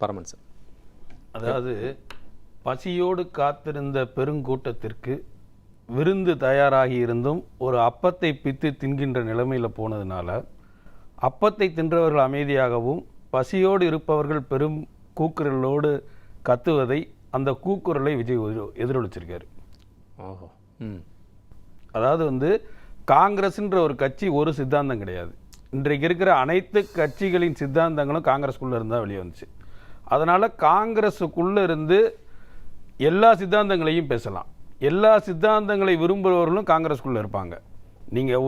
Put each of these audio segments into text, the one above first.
பரமன் sir. அதாவது பசியோடு காத்திருந்த பெருங்கூட்டத்திற்கு விருந்து தயாராகி இருந்தும் ஒரு அப்பத்தை பித்து தின்கின்ற நிலைமையில் போனதுனால அப்பத்தை தின்றவர்கள் அமைதியாகவும் பசியோடு இருப்பவர்கள் பெரும் கூக்குரலோடு கத்துவதை அந்த கூக்குரலை விஜய் எதிரொலிச்சிருக்காரு. ஓஹோ. அதாவது காங்கிரஸ்ன்ற ஒரு கட்சி ஒரு சித்தாந்தம் கிடையாது. இன்றைக்கு இருக்கிற அனைத்து கட்சிகளின் சித்தாந்தங்களும் காங்கிரஸ்குள்ளே இருந்தால் வெளியே வந்துச்சு. அதனால் காங்கிரஸுக்குள்ளே இருந்து எல்லா சித்தாந்தங்களையும் பேசலாம். எல்லா சித்தாந்தங்களை விரும்புகிறவர்களும் காங்கிரஸ்குள்ளே இருப்பாங்க. நீங்கள்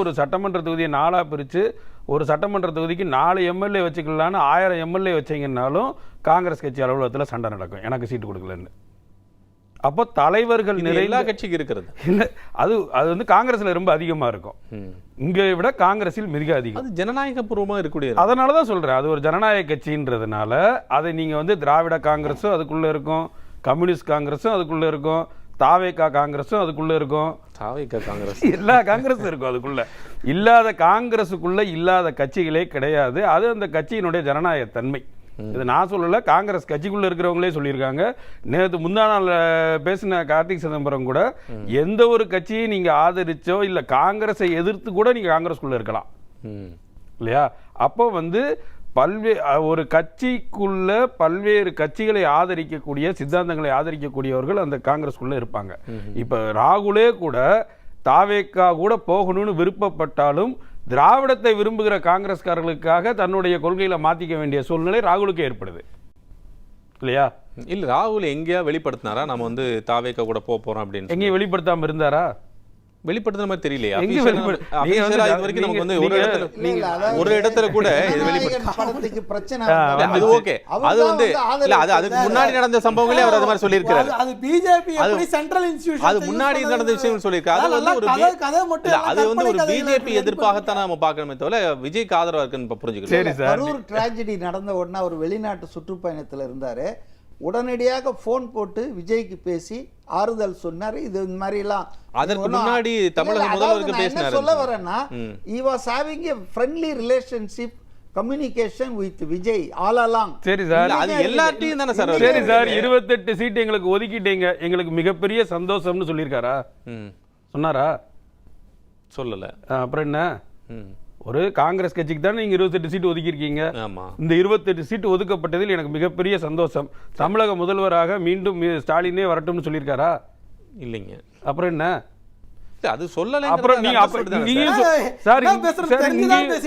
ஒரு சட்டமன்ற தொகுதியை 4ஆக பிரித்து ஒரு சட்டமன்ற தொகுதிக்கு 4 எம்எல்ஏ வச்சுக்கலான்னு 1000 எம்எல்ஏ வச்சிங்கன்னாலும் காங்கிரஸ் கட்சி அலுவலகத்தில் சண்டை நடக்கும், எனக்கு சீட்டு கொடுக்கலன்னு. அப்போ தலைவர்கள் எல்லா கட்சிக்கு இருக்கிறது இல்லை, அது காங்கிரஸில் ரொம்ப அதிகமாக இருக்கும். இங்கே விட காங்கிரஸில் மிக அதிகம். அது ஜனநாயக பூர்வமாக இருக்கக்கூடிய. அதனால தான் சொல்கிறேன், அது ஒரு ஜனநாயக கட்சின்றதுனால அதை நீங்கள் திராவிட காங்கிரஸும் அதுக்குள்ளே இருக்கும், கம்யூனிஸ்ட் காங்கிரஸும் அதுக்குள்ளே இருக்கும், தாவேகா காங்கிரஸும் அதுக்குள்ளே இருக்கும், தாவேகா காங்கிரஸ் எல்லா காங்கிரஸும் இருக்கும். அதுக்குள்ளே இல்லாத காங்கிரஸுக்குள்ளே இல்லாத கட்சிகளே கிடையாது. அது அந்த கட்சியினுடைய ஜனநாயக தன்மை. இது நான் சொல்லலை, காங்கிரஸ் கட்சிக்குள்ளே இருக்கிறவங்களே சொல்லியிருக்காங்க. நேற்று முந்தா நாள் பேசின கார்த்திக் சிதம்பரம் கூட எந்த ஒரு கட்சியை நீங்கள் ஆதரிச்சோ இல்லை காங்கிரஸை எதிர்த்து கூட நீங்கள் காங்கிரஸ்குள்ளே இருக்கலாம் இல்லையா? அப்போ ஒரு கட்சிக்குள்ள பல்வேறு கட்சிகளை ஆதரிக்கக்கூடிய சித்தாந்தங்களை ஆதரிக்கக்கூடியவர்கள் அந்த காங்கிரஸ்குள்ள இருப்பாங்க. இப்ப ராகுலே கூட தாவேக்கா கூட போகணும்னு விருப்பப்பட்டாலும் திராவிடத்தை விரும்புகிற காங்கிரஸ்காரர்களுக்காக தன்னுடைய கொள்கையில மாத்திக்க வேண்டிய சூழ்நிலை ராகுலுக்கு ஏற்படுது இல்லையா? இல்ல, ராகுல் எங்கேயா வெளிப்படுத்தினாரா நம்ம தாவேக்கா கூட போறோம் அப்படின்னு? எங்கேயும் வெளிப்படுத்தாம இருந்தாரா? வெளிப்படுத்துற மாதிரி தெரியலையா? ஒரு இடத்துல கூட அது ஓகே. அது அதுக்கு முன்னாடி நடந்த சம்பவங்களே அவர் அது மாதிரி சொல்லியிருக்காரு. அது பிஜேபி எப்படி சென்ட்ரல் இன்ஸ்டிடியூஷன் அது முன்னாடி நடந்த விஷயம் சொல்லியிருக்காரு. அது ஒரு பிஜேபி எதிர்ப்பாகத்தான் நம்ம பார்க்கணுமே தவிர விஜய்க்கு ஆதரவா இருக்குன்னு புரிஞ்சுக்கலாம். கரூர் டிராஜடி நடந்த உடனே அவர் வெளிநாட்டு சுற்றுப்பயணத்தில் இருந்தாரு. உடனடியாக போன் போட்டு விஜய்க்கு பேசி ஆறுதல் சொன்னார். இது இந்த மாதிரி எல்லாம் அதற்கு முன்னாடி தமிழக முதல்வருக்கு பேசினார். சொல்ல வரேன்னா he was having a friendly relationship communication with Vijay all along. சரி சார், அது எல்லாத்தையும் தானே சார். சரி சார், 28 சீட் எங்களுக்கு ஒதுக்கிட்டீங்க, எங்களுக்கு மிகப்பெரிய சந்தோஷம்னு சொல்லியிருக்காரா? சொன்னாரா? சொல்லல. அப்புறம் என்ன, ஒரு காங்கிரஸ் கட்சிக்கு தானே நீங்க 28 சீட் ஒதுக்கியிருக்கீங்க. இந்த 28 சீட் ஒதுக்கப்பட்டதில் எனக்கு மிகப்பெரிய சந்தோஷம், தமிழக முதல்வராக மீண்டும் ஸ்டாலினே வரட்டும்னு சொல்லியிருக்காரா? இல்லைங்க. அப்புறம் என்ன, அது சொல்லல. அப்புறம் நீங்க சார்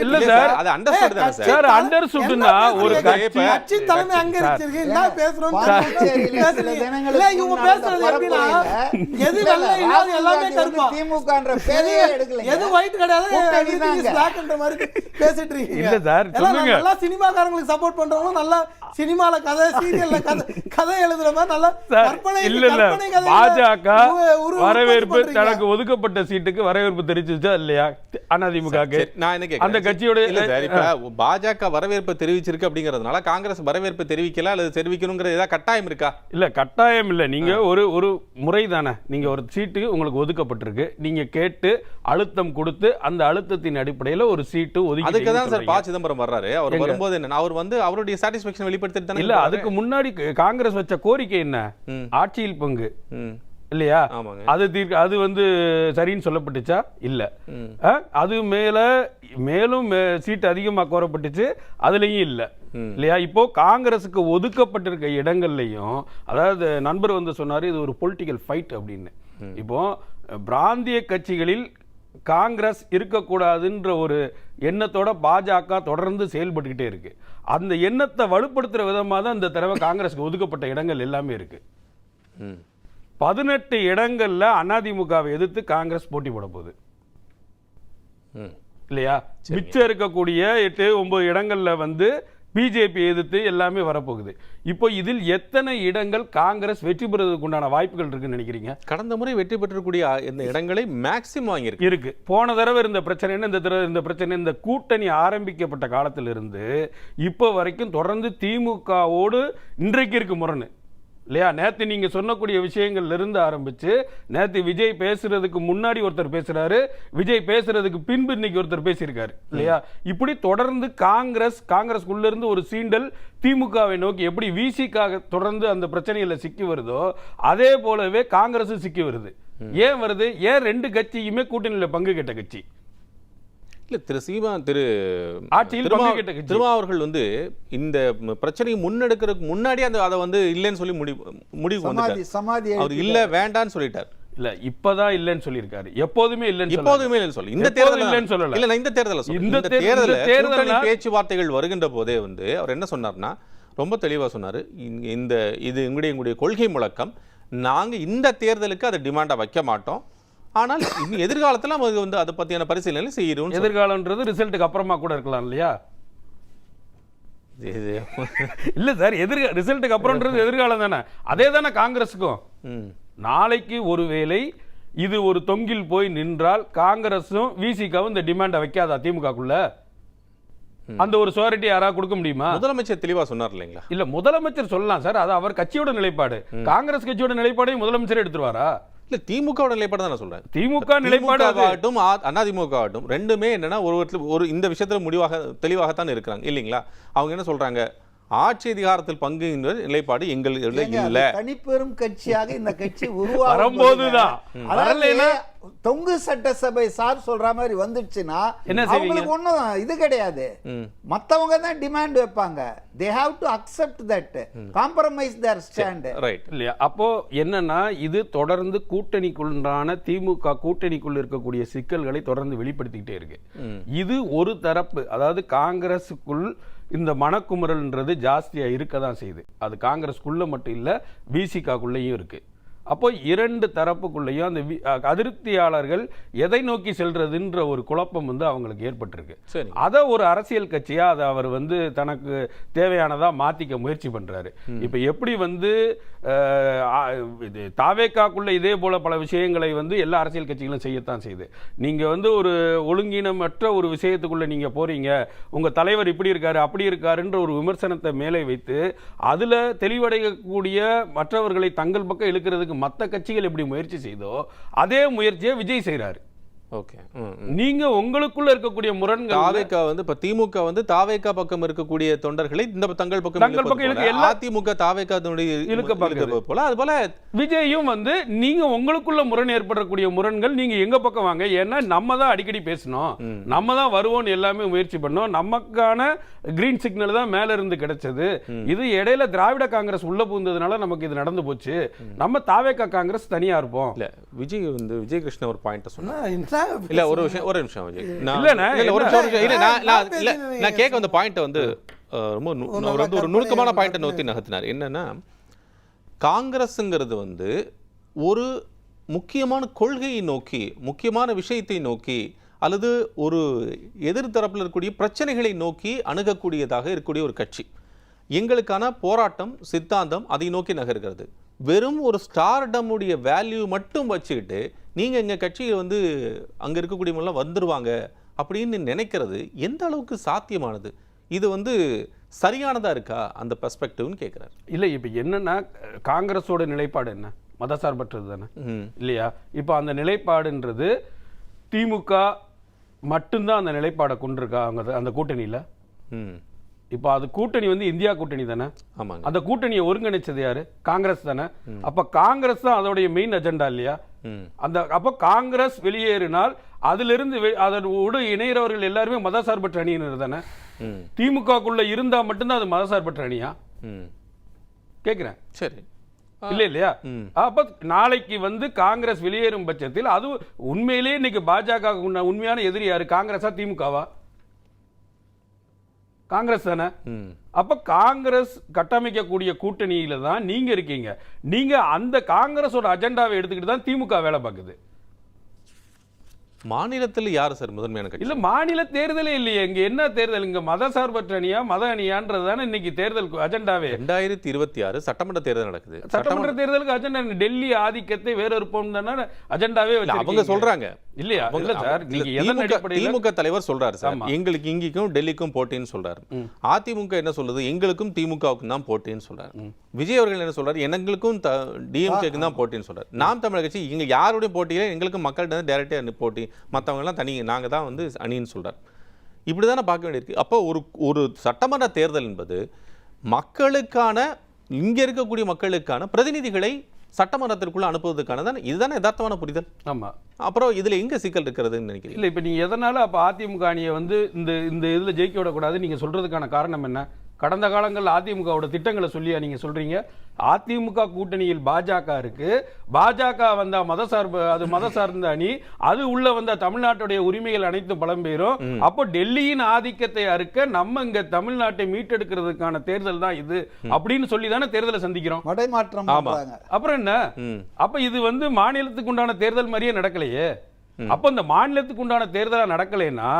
இல்ல சார், அது அண்டர்ஸ்டுட் தான சார். சார் அண்டர்ஸ்டுட்னா ஒரு கட்சி தலைமை அங்க இருக்கு, என்ன பேசுறோம் இல்ல இவங்க பேசுறது எப்படினா எது நல்ல இல்லாத எல்லாமே கருப்பா, திமுகன்ற பேரையே எடுக்கல, எது ஒயிட் கிடையாது பிளாக்ன்ற மாதிரி பேசிட்டு இருக்கீங்க. இல்ல சார் சொல்லுங்க, நல்லா சினிமாக்காரங்களுக்கு சப்போர்ட் பண்றவங்க நல்லா சினிமால கதை சீரியல்ல கதை எழுதுற மாதிரி நல்லா கற்பனை இல்ல பாஜக வரவேற்பு தனக்கு ஒதுக்கப்பட்ட சீட்டுக்கு வரவேற்பு தெரிவிச்சுச்சா இல்லையா அதிமுகக்கு? நான் என்ன கேக்குறேன், அந்த கட்சியோட இல்ல சார், இப்ப பாஜக வரவேற்பு தெரிவிச்சிருக்கு அப்படிங்கறதுனால காங்கிரஸ் வரவேற்பு தெரிவிக்கல அல்லது தெரிவிக்கணும்ங்கற ஏதாவது கட்டாயம் இருக்கா? இல்ல கட்டாயம் இல்ல. நீங்க ஒரு முறை தானே, நீங்க ஒரு சீட்டு உங்களுக்கு ஒதுக்கப்பட்டிருக்கு, நீங்க கேட்டு அழுத்தம் கொடுத்து அந்த அழுத்தத்தின் அடிப்படையில் ஒரு சீட்டு ஒதுக்கி, அதுக்கு தான் சார் ப. சிதம்பரம் வர்றாரு. அவர் வரும்போது என்ன, அவர் அவருடைய சாட்டிஸ்ஃபேக்ஷன் வெளிப்படுத்திட்டு தானே. இல்ல அதுக்கு முன்னாடி காங்கிரஸ் வச்ச கோரிக்கை என்ன, ஆட்சியில் பங்கு இல்லையா? அது சரின்னு சொல்லப்பட்டுச்சா? இல்ல. அது மேலும் சீட் அதிகமா கோரப்பட்டுச்சு, அதுலயும் இல்ல இல்லையா? இப்போ காங்கிரஸுக்கு ஒதுக்கப்பட்டிருக்க இடங்கள்லயும், அதாவது நண்பர் சொன்னாரு இது ஒரு பொலிட்டிக்கல் ஃபைட் அப்படின்னு. இப்போ பிராந்திய கட்சிகளில் காங்கிரஸ் இருக்கக்கூடாதுன்ற ஒரு எண்ணத்தோட பாஜக தொடர்ந்து செயல்பட்டுக்கிட்டே இருக்கு. அந்த எண்ணத்தை வலுப்படுத்துற விதமாக தான் இந்த தடவை காங்கிரஸுக்கு ஒதுக்கப்பட்ட இடங்கள் எல்லாமே இருக்கு. 18 இடங்கள்ல அதிமுகவை எதிர்த்து காங்கிரஸ் போட்டி போட போகுது இல்லையா? மிச்சம் இருக்கக்கூடிய 8-9 இடங்கள்ல பிஜேபி எதிர்த்து எல்லாமே வரப்போகுது. இப்போ இதில் எத்தனை இடங்கள் காங்கிரஸ் வெற்றி பெறுவதற்கு உண்டான வாய்ப்புகள் இருக்குன்னு நினைக்கிறீங்க? கடந்த முறை வெற்றி பெற்றக்கூடிய இந்த இடங்களை மேக்சிமம் இருக்கு. போன தடவை இருந்த பிரச்சனை என்ன, இந்த தடவை இருந்த பிரச்சனை, இந்த கூட்டணி ஆரம்பிக்கப்பட்ட காலத்திலிருந்து இப்போ வரைக்கும் தொடர்ந்து திமுகவோடு இன்றைக்கு இருக்கு முரணு இல்லையா? நேத்து நீங்க சொன்னக்கூடிய விஷயங்கள்ல இருந்து ஆரம்பிச்சு நேத்து விஜய் பேசுறதுக்கு முன்னாடி ஒருத்தர் பேசுறாரு, விஜய் பேசுறதுக்கு பின்பு இன்னைக்கு ஒருத்தர் பேசியிருக்காரு இல்லையா? இப்படி தொடர்ந்து காங்கிரஸ்குள்ள இருந்து ஒரு சீண்டல் திமுகவை நோக்கி எப்படி விசிக்காக தொடர்ந்து அந்த பிரச்சனையில சிக்கி வருதோ அதே போலவே காங்கிரஸ் சிக்கி வருது. ஏன் வருது? ஏன் ரெண்டு கட்சியுமே கூட்டணியில பங்கு கேட்ட கட்சி இல்ல திரு ஆட்சியில் திருமாவர்கள் வந்து இந்த பிரச்சனையை முன்னெடுக்கிறதுக்கு முன்னாடி அதை வந்து இல்லைன்னு சொல்லி முடிவு வந்துட்டார். அவர் இல்ல வேண்டான்னு சொல்லிட்டார். இல்ல இப்பதான் இல்லன்னு சொல்லியிருக்காரு. எப்போதுமே இல்லன்னு சொல்லி இந்த தேர்தல் இல்லன்னு சொல்லல. இல்ல இந்த தேர்தல் பேச்சுவார்த்தைகள் வருகின்ற போதே வந்து அவர் என்ன சொன்னார்னா ரொம்ப தெளிவா சொன்னாரு. இது எங்களுடைய கொள்கை முழக்கம். நாங்க இந்த தேர்தலுக்கு அதை டிமாண்டா வைக்க மாட்டோம். ஆனால் எதிர்காலத்துல நமக்கு வந்து அதை பத்தியான பரிசீலனை செய்யறோம். எதிர்காலம்ன்றது ரிசல்ட்டுக்கு அப்புறமா கூட இருக்கலாம் இல்லையா? இல்ல சார், ரிசல்ட்டுக்கு அப்புறம்ன்றது எதிர்காலம் தானே. அதே தானே காங்கிரஸுக்கும். நாளைக்கு ஒருவேளை இது ஒரு தொங்கில் போய் நின்றால் காங்கிரஸும் விசிகாவும் இந்த டிமாண்டை வைக்காதா திமுகக்குள்ள? அந்த ஒரு சோரிட்டி யாராவது கொடுக்க முடியுமா? முதலமைச்சர் தெளிவா சொன்னார் இல்லைங்களா? இல்ல முதலமைச்சர் சொல்லலாம் சார், அது அவர் கட்சியோட நிலைப்பாடு. காங்கிரஸ் கட்சியோட நிலைப்பாடையும் முதலமைச்சர் எடுத்துருவாரா? இல்ல திமுக நிலைப்பாடு தான் நான் சொல்றேன். திமுக நிலைப்பாடு ஆகட்டும் அதிமுக ஆகட்டும் ரெண்டுமே என்னன்னா ஒரு இந்த விஷயத்துல தெளிவாகத்தான் இருக்கிறாங்க இல்லைங்களா? அவங்க என்ன சொல்றாங்க, ஆட்சி அதிகாரத்தில் பங்கு நிலைப்பாடு எங்களுக்கு இல்ல. தனிப்பெரும் கட்சியாக இந்த கட்சி உருவாகும்போதுதான் தொங்கு சட்டசபை சார் சொல்ற மாதிரி வந்துடுச்சுன்னா அவங்களுக்கு ஒண்ணும் இது கிடையாது. மத்தவங்க தான் டிமாண்ட் வைப்பாங்க. they have to accept that, compromise their stand. Right இல்லையா? அப்போ என்னன்னா இது தொடர்ந்து கூட்டணிக்குள்ளான திமுக கூட்டணிக்குள் இருக்கக்கூடிய சிக்கல்களை தொடர்ந்து வெளிப்படுத்திக்கிட்டே இருக்கு. இது ஒரு தரப்பு, அதாவது காங்கிரஸுக்குள் இந்த மனக்குமுறல்ன்றது ஜாஸ்தியா இருக்கதான் செய்யுது. அது காங்கிரஸ்குள்ள மட்டும் இல்ல, விசிகாக்குள்ளேயும் இருக்கு. அப்போ இரண்டு தரப்புக்குள்ளேயும் அந்த அதிருப்தியாளர்கள் எதை நோக்கி செல்றதுன்ற ஒரு குழப்பம் வந்து அவங்களுக்கு ஏற்பட்டிருக்கு. அதை ஒரு அரசியல் கட்சியா அதை அவர் வந்து தனக்கு தேவையானதா மாத்திக்க முயற்சி பண்றாரு. இப்ப எப்படி வந்து தாவேக்காக்குள்ள இதே போல பல விஷயங்களை வந்து எல்லா அரசியல் கட்சிகளும் செய்யத்தான் செய்யுது. நீங்க வந்து ஒரு ஒழுங்கினமற்ற ஒரு விஷயத்துக்குள்ள நீங்க போறீங்க, உங்க தலைவர் இப்படி இருக்காரு அப்படி இருக்காருன்ற ஒரு விமர்சனத்தை மேலே வைத்து அதுல தெளிவடையக்கூடிய மற்றவர்களை தங்கள் பக்கம் இழுக்கிறதுக்கு மற்ற கட்சிகள் எப்படி முயற்சி செய்தோ அதே முயற்சியை விஜய் செய்யறாரு. ஓகே, நீங்க உங்களுக்குள்ள இருக்கக்கூடிய முரண்கள் தாவேகா வந்து இப்ப திமுக வந்து தாவேகா பக்கம் இருக்கக்கூடிய தொண்டர்களை இந்த தங்கள் பக்கம் அதிமுக தாவேகா போல அது போல விஜயும் வந்து நீங்க உங்களுக்குள்ள முரண் ஏற்படக்கூடிய முரண்கள் நீங்க எங்க பக்கம் வாங்க. ஏன்னா நம்ம தான் அடிக்கடி பேசணும், நம்ம தான் வருவோம், எல்லாமே முயற்சி பண்ணோம், நமக்கான கிரீன் சிக்னல் தான் மேல இருந்து கிடைச்சது. இது இடையில திராவிட காங்கிரஸ் உள்ள புகுந்ததுனால நமக்கு இது நடந்து போச்சு. நம்ம தாவேகா காங்கிரஸ் தனியா இருப்போம். இல்ல விஜய் வந்து விஜய் கிருஷ்ண ஒரு பாயிண்ட் சொன்னா இல்ல ஒரு நிமிஷம் நான் கேட்க வந்த பாயிண்ட் வந்து ரொம்ப ஒரு நுணுக்கமான பாயிண்ட் நோக்கி நகர்த்தினார். என்னன்னா காங்கிரஸ்ங்கிறது வந்து ஒரு முக்கியமான கொள்கையை நோக்கி, முக்கியமான விஷயத்தை நோக்கி, அல்லது ஒரு எதிர்த்தரப்பில் இருக்கக்கூடிய பிரச்சனைகளை நோக்கி அணுகக்கூடியதாக இருக்கக்கூடிய ஒரு கட்சி. எங்களுக்கான போராட்டம் சித்தாந்தம் அதை நோக்கி நகர்கிறது. வெறும் ஒரு ஸ்டார்டமுடைய வேல்யூ மட்டும் வச்சுக்கிட்டு நீங்க எங்க கட்சியை வந்து அங்க இருக்கக்கூடியவங்க வந்துருவாங்க அப்படின்னு நினைக்கிறது எந்த அளவுக்கு சாத்தியமானது? இது வந்து சரியானதா இருக்கா அந்த பெர்ஸ்பெக்டிவ்னு கேட்கிறார். இல்ல இப்ப என்னன்னா காங்கிரஸோட நிலைப்பாடு என்ன? மதசார்பற்றது தானே இல்லையா? இப்ப அந்த நிலைப்பாடுன்றது திமுக மட்டும்தான் அந்த நிலைப்பாடை கொண்டிருக்கா அந்த கூட்டணியில? இப்ப அது கூட்டணி வந்து இந்தியா கூட்டணி தானே. அந்த கூட்டணியை ஒருங்கிணைச்சது யாரு? காங்கிரஸ் தானே. அப்ப காங்கிரஸ் தான் அதோடைய மெயின் அஜெண்டா இல்லையா? அப்ப காங்கிரஸ் வெளியேறினால் அதிலிருந்து அதோடு இணைகிறவர்கள் எல்லாருமே மதசார்பற்ற அணியினர் தானே. திமுகக்குள்ள இருந்தா மட்டும்தான் அது மதசார்பற்ற அணியா கேக்குறேன். சரி இல்லையா? அப்ப நாளைக்கு வந்து காங்கிரஸ் வெளியேறும் பட்சத்தில் அது உண்மையிலேயே இன்னைக்கு பாஜக உண்மையான எதிரி யாரு? காங்கிரஸா திமுகவா? காங்கிரஸ் தானே. அப்ப காங்கிரஸ் கட்டமைக்கக்கூடிய கூட்டணியில தான் நீங்க இருக்கீங்க. நீங்க அந்த காங்கிரஸோட அஜெண்டாவை எடுத்துக்கிட்டு தான் திமுக வேலை பார்க்குது. மாநிலத்தில் யார் சார் முதன்மையான கட்சி? இல்ல மாநில தேர்தலே இல்லையே. இங்க என்ன தேர்தல்? இங்க மத சார்பற்ற அணியா மத அணியான்றதுதானே இன்னைக்கு தேர்தல் அஜெண்டாவே. 2026 சட்டமன்ற தேர்தல் நடக்குது. சட்டமன்ற தேர்தலுக்கு அஜெண்டா டெல்லி ஆதிக்கத்தை வேறொருப்போம் தானே அஜெண்டாவே அவங்க சொல்றாங்க இல்லையா? இல்ல சார், நீங்க எதன் அடிப்படையில் திமுக தலைவர் சொல்றாரு சார், எங்களுக்கு இங்கேயும் டெல்லிக்கும் போட்டின்னு சொல்றாரு. அதிமுக என்ன சொல்லுது, எங்களுக்கும் திமுகவுக்கும் தான் போட்டின்னு சொல்றாரு. விஜய் அவர்கள் என்ன சொல்றாரு, எங்களுக்கும் டிஎம்கேக்கும் தான் போட்டின்னு சொல்றாரு. நாம் தமிழர் கட்சி இங்க யாருடைய போட்டியில எங்களுக்கு மக்கள்கிட்ட டைரக்டா போட்டி, மற்றவங்க எல்லாம் தனி, நாங்க தான் வந்து அணின்னு சொல்றாரு. இப்படிதானே பார்க்க வேண்டியிருக்கு. அப்போ ஒரு சட்டமன்ற தேர்தல் என்பது மக்களுக்கான, இங்க இருக்கக்கூடிய மக்களுக்கான பிரதிநிதிகளை சட்டமன்றத்திற்குள்ள அனுப்புவதற்கான தான், இதுதானே யதார்த்தமான புரிதல். ஆமா. அப்புறம் இதுல எங்க சிக்கல் இருக்கிறதுன்னு நினைக்கிறீங்க? இல்ல இப்ப நீங்க எதனால அப்ப அதிமுக அணியை வந்து இந்த இதுல ஜெயிக்க விடக்கூடாது நீங்க சொல்றதுக்கான காரணம் என்ன? கடந்த காலங்களில் அதிமுகவோட திட்டங்களை சொல்லியா நீங்க சொல்றீங்க? அதிமுக கூட்டணியில் பாஜக இருக்கு, பாஜக வந்தா மத சார்ந்த அணி, அது உள்ள வந்த தமிழ்நாட்டுடைய உரிமைகள் அனைத்தும் பலம்பெயரும். அப்போ டெல்லியின் ஆதிக்கத்தை அறுக்க நம்ம இங்க தமிழ்நாட்டை மீட்டெடுக்கிறதுக்கான தேர்தல் தான் இது அப்படின்னு சொல்லி தானே தேர்தலை சந்திக்கிறோம். மடைமாற்றம். அப்புறம் என்ன? அப்ப இது வந்து மாநிலத்துக்கு உண்டான தேர்தல் மாதிரியே நடக்கலையே. அப்ப இந்த மாநிலத்துக்கு உண்டான தேர்தலா நடக்கலைன்னா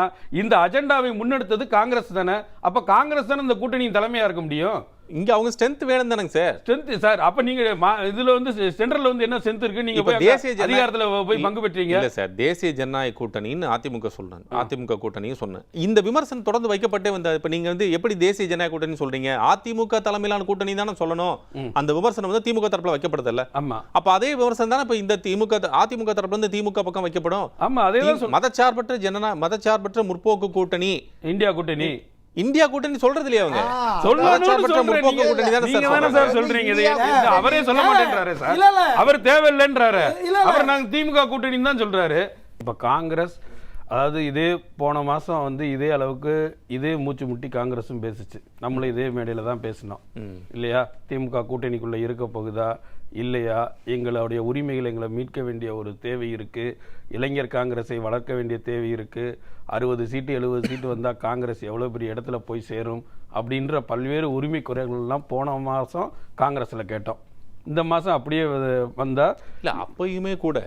இந்த அஜெண்டாவை முன்னெடுத்தது காங்கிரஸ் தானே. அப்ப காங்கிரஸ் தானே இந்த கூட்டணியின் தலைமையா இருக்க முடியும். இங்க அவங்க ஸ்ட்ரென்த் வேணும் தானங்க சார். ஸ்ட்ரென்த் சார், அப்ப நீங்க இதுல வந்து சென்ட்ரல்ல வந்து என்ன ஸ்ட்ரென்த் இருக்கு? நீங்க போய் தேசிய அதிகாரத்துல போய் பங்கு பெற்றீங்க. இல்ல சார், தேசிய ஜனநாயக கூட்டணின்னு அதிமுக சொல்றாங்க, அதிமுக கூட்டணியும் சொன்னேன். இந்த விமர்சனம் தொடர்ந்து வைக்கப்பட்டே வந்தா இப்ப நீங்க வந்து எப்படி தேசிய ஜனநாயக கூட்டணி சொல்றீங்க? அதிமுக தலைமையிலான கூட்டணி தானே சொல்லணும். அந்த விமர்சனம் வந்து திமுக தரப்புல வைக்கப்படுது இல்ல? ஆமா. அப்ப அதே விமர்சனம் தானே இப்ப இந்த அதிமுக தரப்புல இருந்து திமுக பக்கம் வைக்கப்படும். ஆமா, அதே மதச்சார்பற்ற முற்போக்கு கூட்டணி, இந்தியா கூட்டணி, இந்தியா கூட்டணி சொல்றது இல்லையா? அவங்க அவரே சொல்ல மாட்டேன்றாரு சார், அவர் தேவையில்லைன்றாரு, அவர் நாங்க திமுக கூட்டணி தான் சொல்றாரு. இப்ப காங்கிரஸ், அதாவது இதே போன மாசம் வந்து இதே அளவுக்கு இதே மூச்சு முட்டி காங்கிரஸும் பேசிச்சு, நம்மளும் இதே மேடையில தான் பேசினோம் இல்லையா? திமுக கூட்டணிக்குள்ள இருக்க போகுதா இல்லையா, எங்களுடைய உரிமைகளை எங்களை மீட்க வேண்டிய ஒரு தேவை இருக்கு, இளைஞர் காங்கிரஸை வளர்க்க வேண்டிய தேவை இருக்கு, 60 சீட்டு 70 சீட்டு வந்தா காங்கிரஸ் எவ்வளவு பெரிய இடத்துல போய் சேரும் அப்படின்ற பல்வேறு உரிமை குறைகள்லாம் போன மாசம் காங்கிரஸ்ல கேட்டோம். இந்த மாசம் அப்படியே வந்தா இல்ல, அப்பயுமே கூட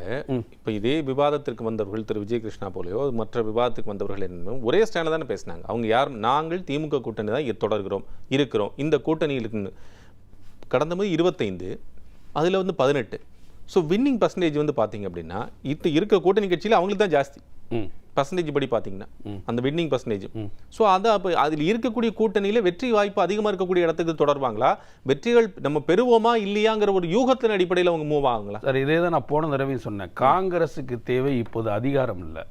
இப்ப இதே விவாதத்திற்கு வந்தவர்கள் திரு விஜய் கிருஷ்ணா போலையோ மற்ற விவாதத்துக்கு வந்தவர்கள் என்ன ஒரே ஸ்டாண்ட்ல தானே பேசினாங்க. அவங்க யார், நாங்கள் திமுக கூட்டணி தான் தொடர்கிறோம், இருக்கிறோம், இந்த கூட்டணியில் இருக்குன்னு. கடந்த முறை 25, அதுல வந்து 18. ஸோ வின்னிங் பர்சன்டேஜ் வந்து பார்த்தீங்க அப்படின்னா இப்போ இருக்க கூட்டணி கட்சியில் அவங்களுக்கு தான் ஜாஸ்தி பர்சன்டேஜ் படி பார்த்தீங்கன்னா அந்த வின்னிங் பர்சன்டேஜ். ஸோ அது அப்போ அதில் இருக்கக்கூடிய கூட்டணியில் வெற்றி வாய்ப்பு அதிகமாக இருக்கக்கூடிய இடத்துக்கு தொடர்வாங்களா, வெற்றிகள் நம்ம பெறுவோமா இல்லையாங்கிற ஒரு யூகத்தின் அடிப்படையில் அவங்க மூவ் ஆகுங்களா? சார், இதே தான் நான் போன தடவை சொன்னேன். காங்கிரஸுக்கு தேவை இப்போது அதிகாரம் இல்லை,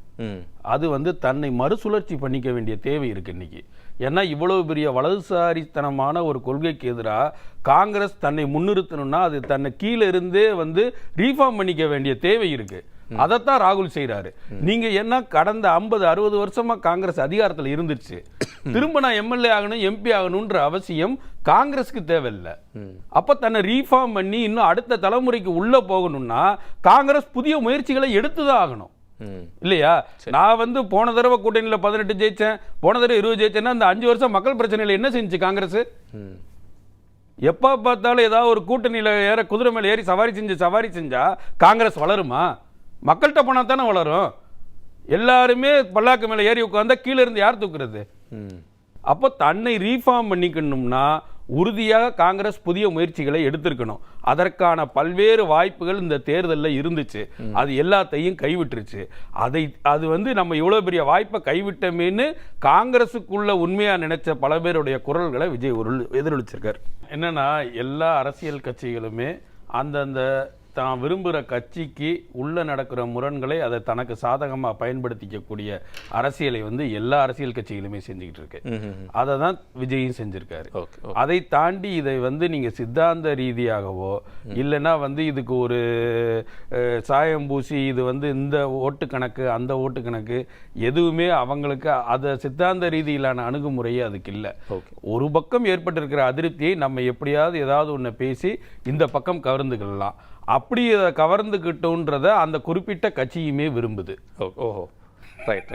அது வந்து தன்னை மறுசுழற்சி பண்ணிக்க வேண்டிய தேவை இருக்கு இன்னைக்கு. ஏன்னா இவ்வளவு பெரிய வலதுசாரித்தனமான ஒரு கொள்கைக்கு எதிராக காங்கிரஸ் தன்னை முன்னிறுத்தணும்னா அது தன்னை கீழே இருந்தே வந்து ரீஃபார்ம் பண்ணிக்க வேண்டிய தேவை இருக்கு. அதைத்தான் ராகுல் செய்யறாரு. நீங்க என்ன கடந்த 50-60 வருஷமா காங்கிரஸ் அதிகாரத்தில் இருந்துச்சு, திரும்ப நான் எம்எல்ஏ ஆகணும் எம்பி ஆகணும்ன்ற அவசியம் காங்கிரஸுக்கு தேவையில்லை. அப்ப தன்னை ரீஃபார்ம் பண்ணி இன்னும் அடுத்த தலைமுறைக்கு உள்ள போகணும்னா காங்கிரஸ் புதிய முயற்சிகளை எடுத்துதான் ஆகணும் இல்லையா? நான் வந்து போன தடவை கூட்டணியில 18 ஜெயிச்சேன், போன தடவை 20 ஜெயிச்சேன்னா அந்த 5 வருஷம் மக்கள் பிரச்சனையில என்ன செஞ்சு காங்கிரஸ்? எப்ப பார்த்தாலும் ஏதாவது ஒரு கூட்டணியில ஏற குதிரை மேல ஏறி சவாரி செஞ்சா காங்கிரஸ் வளருமா? மக்கள்கிட்ட போனா தானே வளரும். எல்லாருமே பல்லாக்கு மேல ஏறி உட்கார்ந்தா கீழே இருந்து யார் தூக்குறது? அப்போ தன்னை ரீஃபார்ம் பண்ணிக்கணும்னா உறுதியாக காங்கிரஸ் புதிய முயற்சிகளை எடுத்திருக்கணும். அதற்கான பல்வேறு வாய்ப்புகள் இந்த தேர்தலில் இருந்துச்சு, அது எல்லாத்தையும் கைவிட்டுருச்சு. அது வந்து நம்ம இவ்வளவு பெரிய வாய்ப்பை கைவிட்டமேன்னு காங்கிரஸுக்குள்ள உண்மையா நினைச்ச பல பேருடைய குரல்களை விஜய் எதிரொலிச்சிருக்கார். என்னன்னா எல்லா அரசியல் கட்சிகளுமே அந்தந்த தான் விரும்புகிற கட்சிக்கு உள்ள நடக்கிற முரண்களை அதை தனக்கு சாதகமாக பயன்படுத்திக்கக்கூடிய அரசியலை வந்து எல்லா அரசியல் கட்சிகளுமே செஞ்சுக்கிட்டு இருக்கு. அதை தான் விஜயும் செஞ்சிருக்காரு. அதை தாண்டி இதை வந்து நீங்க சித்தாந்த ரீதியாகவோ இல்லைன்னா வந்து இதுக்கு ஒரு சாயம் பூசி இது வந்து இந்த ஓட்டு கணக்கு அந்த ஓட்டு கணக்கு எதுவுமே அவங்களுக்கு அதை சித்தாந்த ரீதியிலான அணுகுமுறையே அதுக்கு இல்லை. ஒரு பக்கம் ஏற்பட்டிருக்கிற அதிருப்தியை நம்ம எப்படியாவது ஏதாவது ஒன்று பேசி இந்த பக்கம் கவர்ந்துக்கலாம். அப்படி அதை கவர்ந்துக்கிட்டோன்றத அந்த குறிப்பிட்ட கட்சியுமே விரும்புது. ஓஹோ, ரைட்.